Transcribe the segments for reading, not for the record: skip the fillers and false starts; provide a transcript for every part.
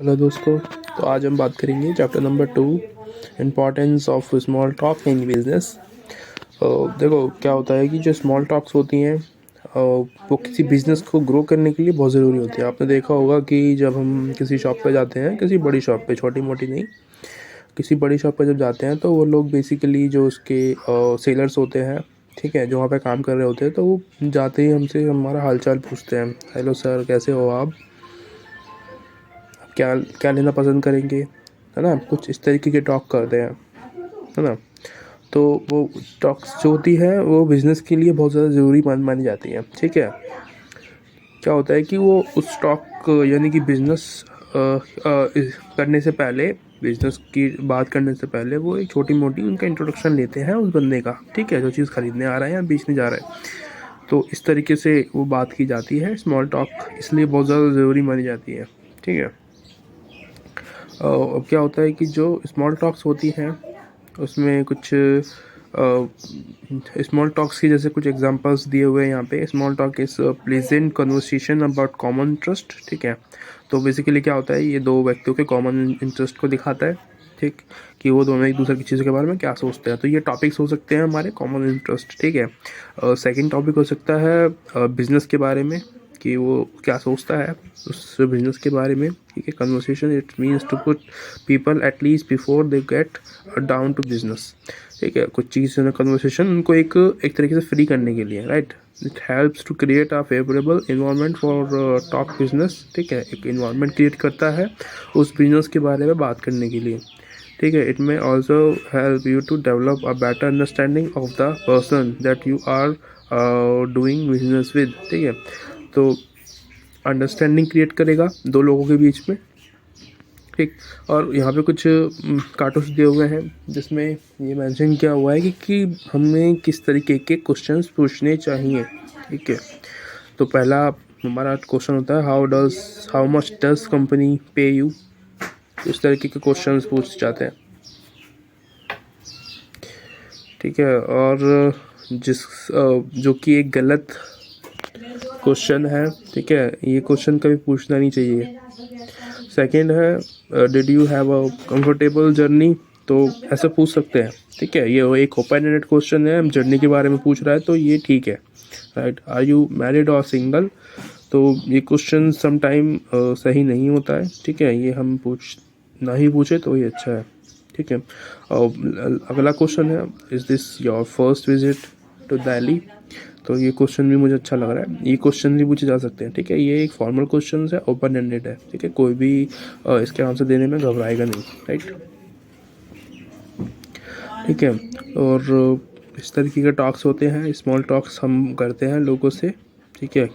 Hello दोस्तों। तो आज हम बात करेंगे chapter number 2, importance of small talk in business. देखो क्या होता है कि जो स्मॉल टॉक्स होती हैं वो किसी बिज़नेस को ग्रो करने के लिए बहुत ज़रूरी होती है। आपने देखा होगा कि जब हम किसी शॉप पे जाते हैं, किसी बड़ी शॉप पे, छोटी मोटी नहीं, किसी बड़ी शॉप पे जब जाते हैं तो वो लोग बेसिकली जो उसके सेलर्स होते हैं, ठीक है, जो वहाँ पे काम कर रहे होते हैं, तो वो जाते ही हमसे हमारा हालचाल पूछते हैं। हेलो सर, कैसे हो आप, क्या क्या लेना पसंद करेंगे, है ना। कुछ इस तरीके के टॉक करते हैं, है ना। तो वो टॉक्स जो होती है वो बिज़नेस के लिए बहुत ज़्यादा ज़रूरी मानी जाती है, ठीक है। क्या होता है कि वो उस टॉक यानी कि बिज़नेस करने से पहले, बिज़नेस की बात करने से पहले वो एक छोटी मोटी उनका इंट्रोडक्शन लेते हैं उस बंदे का, ठीक है, जो चीज़ ख़रीदने आ रहा है या बेचने जा रहा है। तो इस तरीके से वो बात की जाती है। स्मॉल टॉक इसलिए बहुत ज़्यादा ज़रूरी मानी जाती है, ठीक है। अब क्या होता है कि जो स्मॉल टॉक्स होती हैं उसमें कुछ स्मॉल टॉक्स की जैसे कुछ एग्जांपल्स दिए हुए हैं यहाँ पे। Small talk is pleasant conversation about common interest, ठीक है। तो बेसिकली क्या होता है, ये दो व्यक्तियों के कॉमन इंटरेस्ट को दिखाता है, ठीक, कि वो दोनों एक दूसरे की चीज़ के बारे में क्या सोचते हैं। तो ये टॉपिक्स हो सकते हैं हमारे कॉमन इंटरेस्ट, ठीक है। सेकंड टॉपिक हो सकता है बिजनेस के बारे में, कि वो क्या सोचता है उस बिज़नेस के बारे में, ठीक है। Conversation it means to put people at least before they get down to business, ठीक है। कुछ चीज़ कन्वर्सेशन उनको एक एक तरीके से फ्री करने के लिए, right. It helps to create a favourable environment for talk business, ठीक है। एक इन्वायरमेंट क्रिएट करता है उस बिजनेस के बारे में बात करने के लिए, ठीक है। It may also help you to develop a better understanding of the person that you are doing business with, ठीक है। तो अंडरस्टैंडिंग क्रिएट करेगा दो लोगों के बीच में, ठीक। और यहाँ पे कुछ कार्टून्स दिए हुए हैं जिसमें ये मेंशन किया हुआ है कि हमें किस तरीके के क्वेश्चंस पूछने चाहिए, ठीक है। तो पहला हमारा क्वेश्चन होता है हाउ मच डज कंपनी पे यू। इस तरीके के क्वेश्चंस पूछ जाते हैं, ठीक है। और जो कि एक गलत क्वेश्चन है, ठीक है, ये क्वेश्चन कभी पूछना नहीं चाहिए। सेकंड है did you have a comfortable journey. तो ऐसा पूछ सकते हैं, ठीक है। ये एक ओपन एंडेड क्वेश्चन है, जर्नी के बारे में पूछ रहा है तो ये ठीक है, राइट। आर यू मैरिड और सिंगल। तो ये क्वेश्चन समटाइम सही नहीं होता है, ठीक है। ये हम ना ही पूछे तो ये अच्छा है, ठीक है। अगला क्वेश्चन है is this your first visit to Delhi. तो ये क्वेश्चन भी मुझे अच्छा लग रहा है, ये क्वेश्चन भी पूछे जा सकते हैं, ठीक है। ये एक फॉर्मल क्वेश्चन है, ओपन एंडेड है, ठीक है। कोई भी इसके आंसर देने में घबराएगा नहीं, राइट, ठीक है। और इस तरीके के टॉक्स होते हैं, स्मॉल टॉक्स हम करते हैं लोगों से, ठीक है।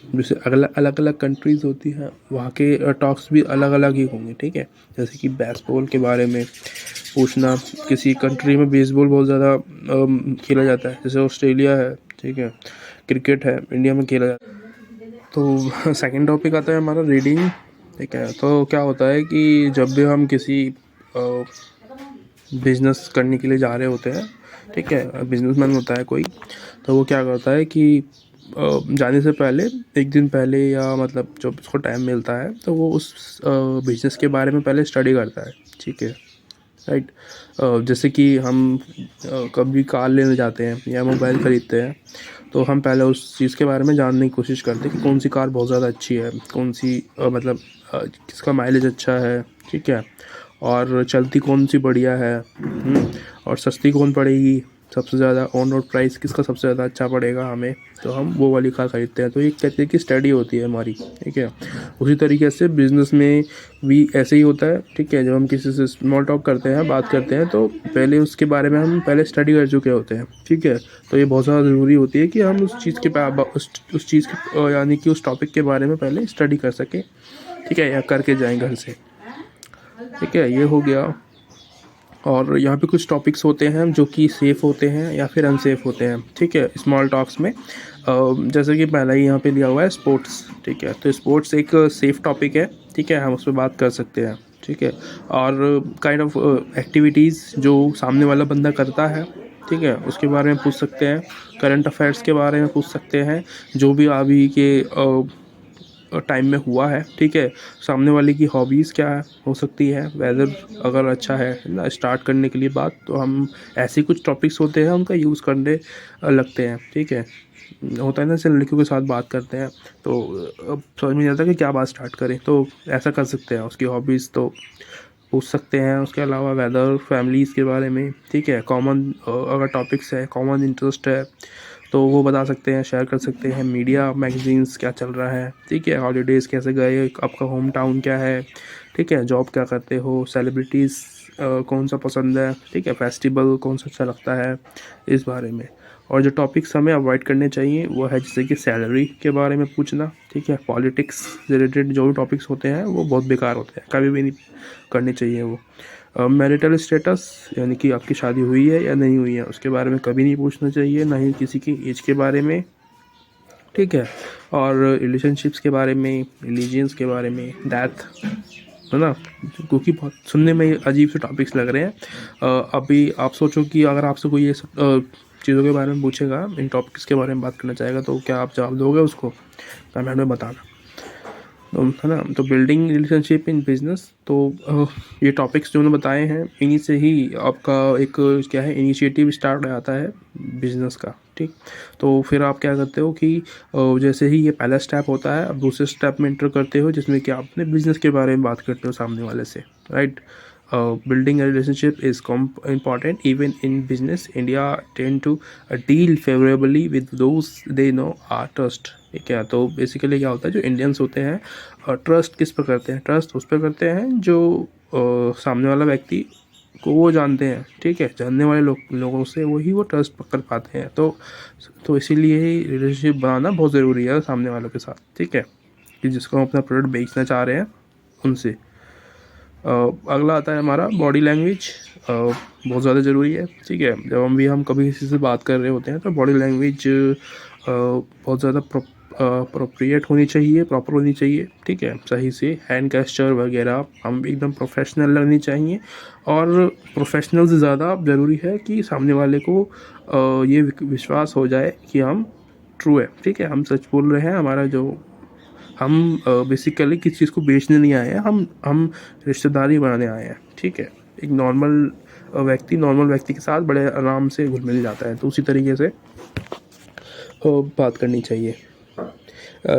जैसे अलग अलग कंट्रीज़ होती हैं वहाँ के टॉक्स भी अलग अलग ही होंगे, ठीक है। जैसे कि बेसबॉल के बारे में पूछना, किसी कंट्री में बेसबॉल बहुत ज़्यादा खेला जाता है, जैसे ऑस्ट्रेलिया है, ठीक है। क्रिकेट है, इंडिया में खेला जाता है। तो सेकंड टॉपिक आता है हमारा रीडिंग, ठीक है। तो क्या होता है कि जब भी हम किसी बिज़नेस करने के लिए जा रहे होते हैं, ठीक है, बिजनेसमैन होता है कोई, तो वो क्या करता है कि जाने से पहले, एक दिन पहले या मतलब जब उसको टाइम मिलता है तो वो उस बिज़नेस के बारे में पहले स्टडी करता है, ठीक है, राइट। जैसे कि हम कभी कार लेने जाते हैं या मोबाइल ख़रीदते हैं तो हम पहले उस चीज़ के बारे में जानने की कोशिश करते हैं कि कौन सी कार बहुत ज़्यादा अच्छी है, कौन सी मतलब किसका माइलेज अच्छा है, ठीक है, और चलती कौन सी बढ़िया है, और सस्ती कौन पड़ेगी सबसे ज़्यादा, ऑन रोड प्राइस किसका सबसे ज़्यादा अच्छा पड़ेगा हमें, तो हम वो वाली कार ख़रीदते हैं। तो ये कहते हैं कि स्टडी होती है हमारी, ठीक है। उसी तरीके से बिज़नेस में भी ऐसे ही होता है, ठीक है। जब हम किसी से स्मॉल टॉक करते हैं, बात करते हैं, तो पहले उसके बारे में हम पहले स्टडी कर चुके होते हैं, ठीक है। तो ये बहुत ज़्यादा ज़रूरी होती है कि हम उस चीज़ के उस चीज़ के यानी कि उस टॉपिक के बारे में पहले स्टडी कर सकें, ठीक है, या करके जाएँ घर से, ठीक है। ये हो गया। और यहाँ पे कुछ टॉपिक्स होते हैं जो कि सेफ़ होते हैं या फिर अनसेफ़ होते हैं, ठीक है, स्मॉल टॉक्स में। जैसे कि पहला ही यहाँ पे लिया हुआ है स्पोर्ट्स, ठीक है। तो स्पोर्ट्स एक सेफ़ टॉपिक है, ठीक है, हम उस पर बात कर सकते हैं, ठीक है। और काइंड ऑफ एक्टिविटीज़ जो सामने वाला बंदा करता है, ठीक है, उसके बारे में पूछ सकते हैं। करंट अफेयर्स के बारे में पूछ सकते हैं, जो भी अभी के टाइम में हुआ है, ठीक है। सामने वाले की हॉबीज़ क्या हो सकती है, वेदर अगर अच्छा है ना स्टार्ट करने के लिए बात, तो हम ऐसे कुछ टॉपिक्स होते हैं उनका यूज़ करने लगते हैं, ठीक है। होता है ना, जैसे लड़कियों के साथ बात करते हैं तो अब समझ में नहीं आता कि क्या बात स्टार्ट करें, तो ऐसा कर सकते हैं। उसकी हॉबीज़ तो पूछ सकते हैं, उसके अलावा वेदर, फैमिलीज़ के बारे में, ठीक है। कॉमन अगर टॉपिक्स है, कॉमन इंटरेस्ट है तो वो बता सकते हैं, शेयर कर सकते हैं। मीडिया, मैगजीन्स क्या चल रहा है, ठीक है। हॉलीडेज़ कैसे गए, आपका होम टाउन क्या है, ठीक है। जॉब क्या करते हो, सेलिब्रिटीज़ कौन सा पसंद है, ठीक है। फेस्टिवल कौन सा अच्छा लगता है, इस बारे में। और जो टॉपिक्स हमें अवॉइड करने चाहिए वो है जैसे कि सैलरी के बारे में पूछना, ठीक है। पॉलिटिक्स रिलेटेड जो भी टॉपिक्स होते हैं वो बहुत बेकार होते हैं, कभी भी नहीं करने चाहिए वो। मैरिटल स्टेटस यानी कि आपकी शादी हुई है या नहीं हुई है उसके बारे में कभी नहीं पूछना चाहिए, ना ही किसी की एज के बारे में, ठीक है। और रिलेशनशिप्स के बारे में, रिलीजियंस के बारे में, डेथ, है ना, क्योंकि बहुत सुनने में अजीब से टॉपिक्स लग रहे हैं। अभी आप सोचो कि अगर आपसे कोई ये सब चीज़ों के बारे में पूछेगा, इन टॉपिक्स के बारे में बात करना चाहेगा, तो क्या आप जवाब दोगे उसको, कमेंट में बताना, तो है ना। तो बिल्डिंग रिलेशनशिप इन बिजनेस, तो ये टॉपिक्स जो मैंने बताए हैं इन्हीं से ही आपका एक क्या है इनिशिएटिव स्टार्ट हो जाता है बिजनेस का, ठीक। तो फिर आप क्या करते हो कि जैसे ही ये पहला स्टेप होता है, अब दूसरे स्टेप में एंटर करते हो जिसमें कि आप अपने बिजनेस के बारे में बात करते हो सामने वाले से, right. Building a relationship is important even in business. India tend to deal favorably with those they know are trust, ठीक है। तो बेसिकली क्या होता है, जो इंडियंस होते हैं ट्रस्ट किस पर करते हैं, ट्रस्ट उस पर करते हैं जो सामने वाला व्यक्ति को वो जानते हैं, ठीक है। जानने वाले लोगों से वही वो ट्रस्ट कर पाते हैं। तो इसीलिए ही रिलेशनशिप बनाना बहुत ज़रूरी है सामने वालों के साथ, ठीक है, कि जिसको हम अपना प्रोडक्ट बेचना चाह रहे हैं उनसे। अगला आता है हमारा बॉडी लैंग्वेज, बहुत ज़्यादा ज़रूरी है, ठीक है। जब हम कभी किसी से बात कर रहे होते हैं तो बॉडी लैंग्वेज बहुत ज़्यादा अप्रोप्रिएट होनी चाहिए, प्रॉपर होनी चाहिए, ठीक है। सही से हैंड गेस्चर वगैरह हम एकदम प्रोफेशनल लगनी चाहिए। और प्रोफेशनल से ज़्यादा ज़रूरी है कि सामने वाले को ये विश्वास हो जाए कि हम ट्रू है, ठीक है, हम सच बोल रहे हैं। हमारा जो हम बेसिकली किसी चीज़ को बेचने नहीं आए हैं, हम रिश्तेदारी बनाने आए हैं, ठीक है। एक नॉर्मल व्यक्ति के साथ बड़े आराम से घुल मिल जाता है, तो उसी तरीके से बात करनी चाहिए।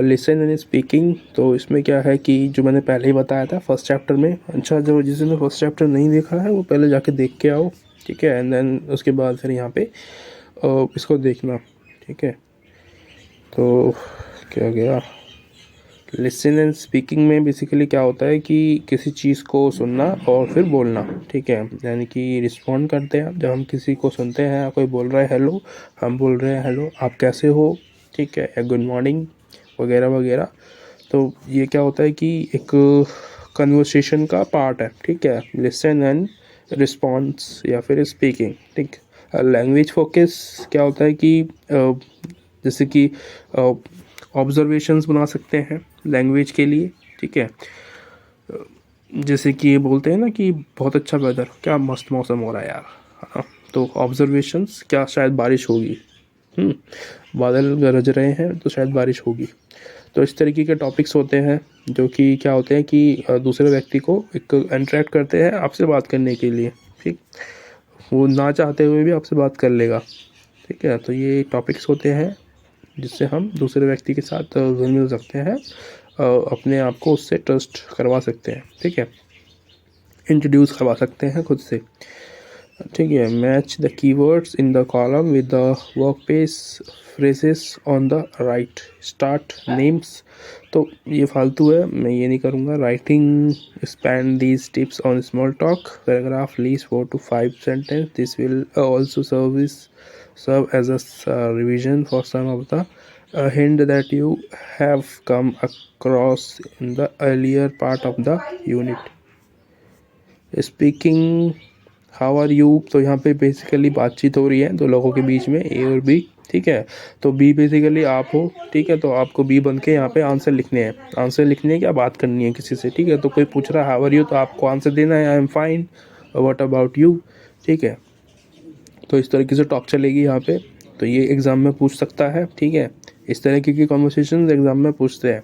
लिसन एंड स्पीकिंग, तो इसमें क्या है कि जो मैंने पहले ही बताया था फर्स्ट चैप्टर में, अच्छा जो जिसने फर्स्ट चैप्टर नहीं देखा है वो पहले जाके देख के आओ, ठीक है। एंड देन उसके बाद फिर यहाँ पे इसको देखना, ठीक है। तो क्या गया, लिसन एंड स्पीकिंग में बेसिकली क्या होता है कि किसी चीज़ को सुनना और फिर बोलना, ठीक है। यानी कि रिस्पॉन्ड करते हैं जब हम किसी को सुनते हैं, कोई बोल रहा है हेलो, हम बोल रहे हैं हेलो आप कैसे हो, ठीक है, या गुड मॉर्निंग वगैरह वगैरह। तो ये क्या होता है कि एक कन्वर्सेशन का पार्ट है, ठीक है, लिसन एंड रिस्पॉन्स या फिर स्पीकिंग, ठीक। लैंग्वेज फोकस क्या होता है कि जैसे कि ऑब्जर्वेशंस बना सकते हैं लैंग्वेज के लिए, ठीक है। जैसे कि ये बोलते हैं ना कि बहुत अच्छा वेदर, क्या मस्त मौसम हो रहा है यार, हाँ, तो ऑब्जर्वेशंस क्या शायद बारिश होगी, बादल गरज रहे हैं तो शायद बारिश होगी। तो इस तरीके के टॉपिक्स होते हैं जो कि क्या होते हैं कि दूसरे व्यक्ति को एक इंटरेक्ट करते हैं आपसे बात करने के लिए, ठीक। वो ना चाहते हुए भी आपसे बात कर लेगा, ठीक है। तो ये टॉपिक्स होते हैं जिससे हम दूसरे व्यक्ति के साथ घुल मिल सकते हैं, अपने आप को उससे ट्रस्ट करवा सकते हैं, ठीक है, इंट्रोड्यूस करवा सकते हैं खुद से, ठीक है। Match the keywords in the column with the work pace phrases on the right, start names, तो ये फालतू है, मैं ये नहीं करूँगा। Writing spend these tips on small talk paragraph least 4 to 5 sentence, this will also serve as a revision for some of the hint that you have come across in the earlier part of the unit. Speaking, how are you, तो यहाँ पे basically बातचीत हो रही है दो लोगों के बीच में, ए और बी, ठीक है। तो बी बेसिकली आप हो, ठीक है, तो आपको बी बन के यहाँ पे आंसर लिखने हैं, क्या बात करनी है किसी से, ठीक है। तो कोई पूछ रहा है हाउ आर यू, तो आपको आंसर देना है I am fine, what about you, ठीक है। तो इस तरीके से टॉक चलेगी यहाँ पे, तो ये एग्ज़ाम में पूछ सकता है, ठीक है। इस तरीके की कॉन्वर्सेशन एग्ज़ाम में पूछते हैं।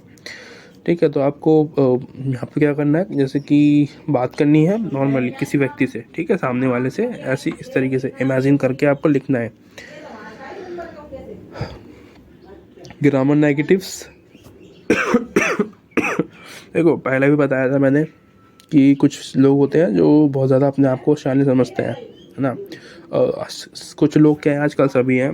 ठीक है। तो आपको यहाँ पे क्या करना है, जैसे कि बात करनी है नॉर्मली किसी व्यक्ति से, ठीक है, सामने वाले से, ऐसी इस तरीके से इमेजिन करके आपको लिखना है। ग्रामर नेगेटिव्स देखो पहले भी बताया था मैंने कि कुछ लोग होते हैं जो बहुत ज़्यादा अपने आप को शान समझते हैं, है ना। कुछ लोग क्या है, आजकल सभी हैं,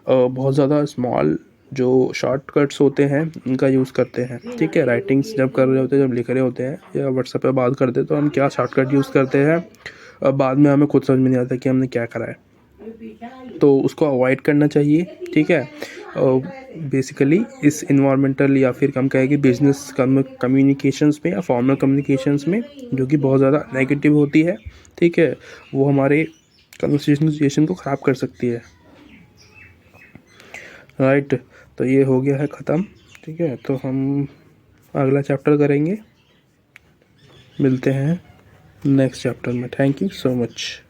बहुत ज़्यादा स्मॉल जो शॉर्टकट्स होते हैं उनका यूज़ करते हैं, ठीक है। राइटिंग्स जब कर रहे होते हैं, जब लिख रहे होते हैं या व्हाट्सएप पे बात करते हैं, तो हम क्या शॉर्टकट यूज़ करते हैं, बाद में हमें खुद समझ में नहीं आता कि हमने क्या करा है, तो उसको अवॉइड करना चाहिए, ठीक है। बेसिकली इस इन्वायरमेंटल या फिर हम कहें कि बिजनेस कम्युनिकेशंस में या फॉर्मल कम्युनिकेशंस में जो कि बहुत ज़्यादा नेगेटिव होती है, ठीक है, वो हमारे कन्वर्सेशन को ख़राब कर सकती है, राइट। तो ये हो गया है ख़त्म, ठीक है। तो हम अगला चैप्टर करेंगे, मिलते हैं नेक्स्ट चैप्टर में। Thank you so much.